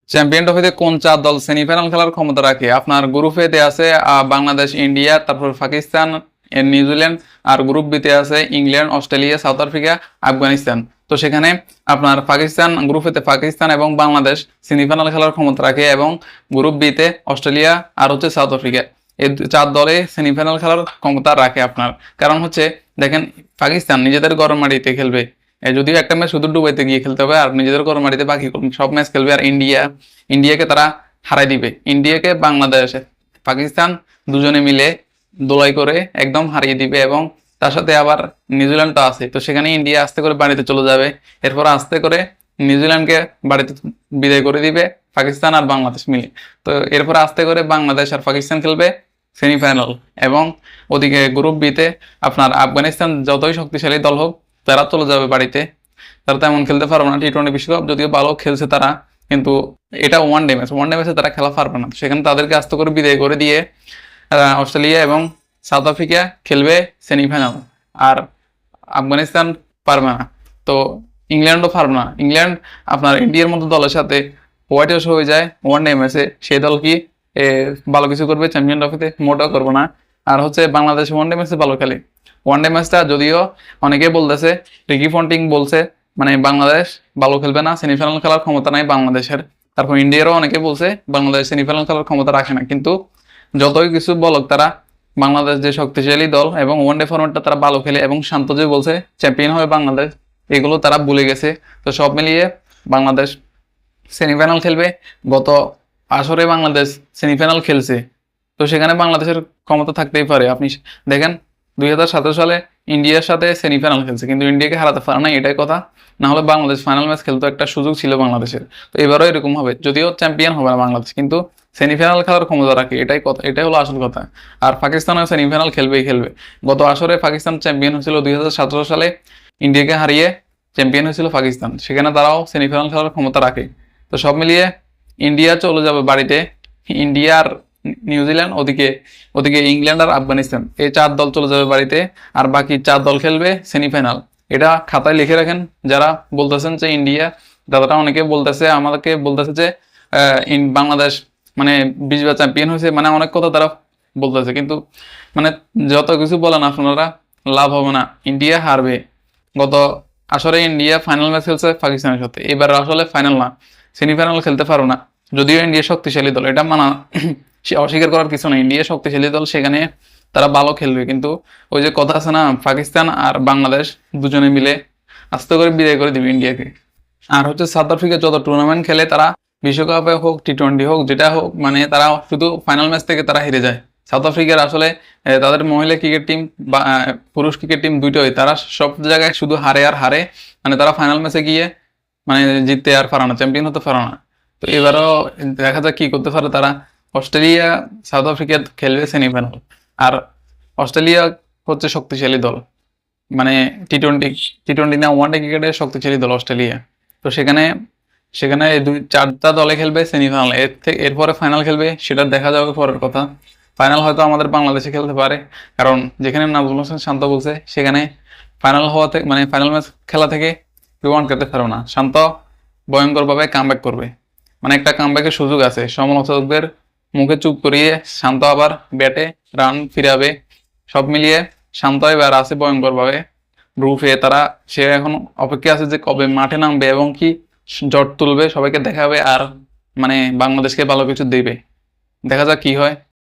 Champion ট্রফিতে কোন 4 দল সেমিফাইনাল খেলার ক্ষমতা রাখে? আপনার গ্রুপ এ তে আছে বাংলাদেশ, ইন্ডিয়া, তারপর পাকিস্তান, নিউজিল্যান্ড। আর গ্রুপ বি তে আছে England, Australia, south Africa, Afghanistan. তো সেখানে আপনার পাকিস্তান, গ্রুপ এ তে পাকিস্তান এবং বাংলাদেশ সেমিফাইনাল খেলার ক্ষমতা রাখে, এবং গ্রুপ বি তে অস্ট্রেলিয়া আর হচ্ছে সাউথ আফ্রিকা। এই 4 দলে সেমিফাইনাল খেলার ক্ষমতা রাখে আপনার। কারণ হচ্ছে দেখেন, পাকিস্তান নিজেদের ঘরের মাটিতে খেলবে। যদিও একটা ম্যাচ শুধু দুবাইতে গিয়ে খেলতে হবে, আর নিজেদের ঘরের মাটিতে বাকি সব ম্যাচ খেলবে। আর ইন্ডিয়াকে তারা হারাই দিবে। ইন্ডিয়াকে বাংলাদেশ, পাকিস্তান দুজনে মিলে দোলাই করে একদম হারিয়ে দিবে, এবং তার সাথে আবার নিউজিল্যান্ডটা আছে। তো সেখানে ইন্ডিয়া আস্তে করে বাড়িতে চলে যাবে, এরপর আস্তে করে নিউজিল্যান্ডকে বাড়িতে বিদায় করে দিবে পাকিস্তান আর বাংলাদেশ মিলে। তো এরপর আস্তে করে বাংলাদেশ আর পাকিস্তান খেলবে সেমিফাইনাল, এবং ওদিকে গ্রুপ বিতে আপনার আফগানিস্তান যতই শক্তিশালী দল হোক তারা চলে যাবে বাড়িতে। তারা তেমন খেলতে পারবে না টি-20 বিশ্বকাপ, যদিও ভালো খেলছে তারা, কিন্তু এটা ওয়ান ডে ম্যাচে তারা খেলা পারবে না। সেখানে তাদেরকে আস্তে করে বিদায় করে দিয়ে অস্ট্রেলিয়া এবং সাউথ আফ্রিকা খেলবে সেমিফাইনাল। আর আফগানিস্তান পারবে না, তো ইংল্যান্ডও পারবে না। ইংল্যান্ড আপনার ইন্ডিয়ার মতো দলের সাথে হোয়াইট ওয়াশ হয়ে যায় ওয়ান ডে ম্যাচে, সেই দল কি ভালো কিছু করবে চ্যাম্পিয়ন ট্রফিতে? মোটেও করবো না। আর হচ্ছে বাংলাদেশ ওয়ান ডে ম্যাচে ভালো খেলে। ওয়ান ডে ম্যাচটা যদিও অনেকে বলতেছে, রিকি পন্টিং বলছে মানে বাংলাদেশ ভালো খেলবে না, সেমিফাইনাল খেলার ক্ষমতা নাই বাংলাদেশের। তারপর ইন্ডিয়ারও অনেকে বলছে বাংলাদেশ সেমিফাইনাল খেলার ক্ষমতা রাখে না। কিন্তু যতই কিছু বলক, তারা বাংলাদেশ যে শক্তিশালী দল এবং ওয়ান ডে ফরম্যাটটা তারা ভালো খেলে, এবং শান্ত যে বলছে চ্যাম্পিয়ন হবে বাংলাদেশ, এগুলো তারা ভুলে গেছে। তো সব মিলিয়ে বাংলাদেশ সেমিফাইনাল খেলবে। গত আসরে বাংলাদেশ সেমিফাইনাল খেলছে, তো সেখানে বাংলাদেশের ক্ষমতা থাকতেই পারে। আপনি দেখেন 2017 সালে ইন্ডিয়ার সাথে সেমিফাইনাল খেলছে, কিন্তু ইন্ডিয়াকে হারাতে পারে না, এটাই কথা। না হলে বাংলাদেশ ফাইনাল ম্যাচ খেলতে একটা সুযোগ ছিল বাংলাদেশের। তো এবারও এরকম হবে, যদিও চ্যাম্পিয়ন হবে না বাংলাদেশ, কিন্তু সেমিফাইনাল খেলার ক্ষমতা রাখে, এটাই কথা, এটাই হলো আসল কথা। আর পাকিস্তানও সেমিফাইনাল খেলবেই খেলবে। গত আসরে পাকিস্তান চ্যাম্পিয়ন হয়েছিল 2017 সালে, ইন্ডিয়াকে হারিয়ে চ্যাম্পিয়ন হয়েছিল পাকিস্তান, সেখানে তারাও সেমিফাইনাল খেলার ক্ষমতা রাখে। তো সব মিলিয়ে ইন্ডিয়া চলে যাবে বাড়িতে, ইন্ডিয়া আর নিউজিল্যান্ড, ওদিকে ওদিকে ইংল্যান্ড আর আফগানিস্তান, এই 4 দল চলে যাবে বাড়িতে। আর বাকি 4 দল খেলবে সেমিফাইনাল। এটা খাতায় লিখে রাখেন যারা বলতেছেন যে ইন্ডিয়া, দাদারা অনেকে বলতেছে, আমাদেরকে বলতেছে যে বাংলাদেশ মানে 20 বার চ্যাম্পিয়ন হয়েছে, মানে অনেক কথা তারা বলতেছে, কিন্তু মানে যত কিছু বলেন আপনারা লাভ হবে না, ইন্ডিয়া হারবে। গত আসলে ইন্ডিয়া ফাইনাল ম্যাচ খেলছে পাকিস্তানের সাথে, এবার আসলে ফাইনাল না, সেমিফাইনাল খেলতে পারো না। যদিও ইন্ডিয়া শক্তিশালী দল, এটা মানা অস্বীকার করার কিছু না, ইন্ডিয়া শক্তিশালী দল, সেখানে তারা ভালো খেলবে। কিন্তু ওই যে কথা আছে না, পাকিস্তান আর বাংলাদেশ দুজনে মিলে আস্তে করে বিদায় করে দিবে ইন্ডিয়াকে। আর হচ্ছে সাউথ আফ্রিকা যত টুর্নামেন্ট খেলে, তারা বিশ্বকাপে হোক টি-20 হোক যেটা হোক, মানে তারা শুধু ফাইনাল ম্যাচ থেকে তারা হেরে যায়। সাউথ আফ্রিকার আসলে তাদের মহিলা ক্রিকেট টিম বা পুরুষ ক্রিকেট টিম দুইটাই, তারা সব জায়গায় শুধু হারে আর হারে, মানে তারা ফাইনাল ম্যাচে গিয়ে মানে জিততে আর পারে না, চ্যাম্পিয়ন হতে পারে না। তো এবারও দেখা যাক কি করতে পারে তারা। অস্ট্রেলিয়া সাউথ আফ্রিকা খেলবে সেমিফাইনাল। আর অস্ট্রেলিয়া হচ্ছে শক্তিশালী দল, মানে টি-20 না ওয়ান ডে ক্রিকেটের শক্তিশালী দল অস্ট্রেলিয়া। তো সেখানে সেখানে এই 4টা দলে খেলবে সেমিফাইনাল, এরপরে ফাইনাল খেলবে, সেটা দেখা যাবে পরের কথা। ফাইনাল হয়তো আমাদের বাংলাদেশে খেলতে পারে, কারণ যেখানে নাজমুল হোসেন শান্ত বলছে সেখানে ফাইনাল হওয়া থেকে, মানে ফাইনাল ম্যাচ খেলা থেকে রিওয়ার্ড করতে পারবে না। শান্ত ভয়ঙ্করভাবে কামব্যাক করবে, মানে একটা কামব্যাকের সুযোগ আছে। সমালোচকদের মুখে চুপ করিয়ে শান্ত আবার ব্যাটে রান ফিরাবে। সব মিলিয়ে শান্ত এবার আছে ভয়ঙ্করভাবে গ্রুপে। তারা সে এখন অপেক্ষা আছে যে কবে মাঠে নামবে এবং কি জট তুলবে, সবাইকে দেখাবে, আর মানে বাংলাদেশকে ভালো কিছু দেবে। দেখা যাক কি হয়।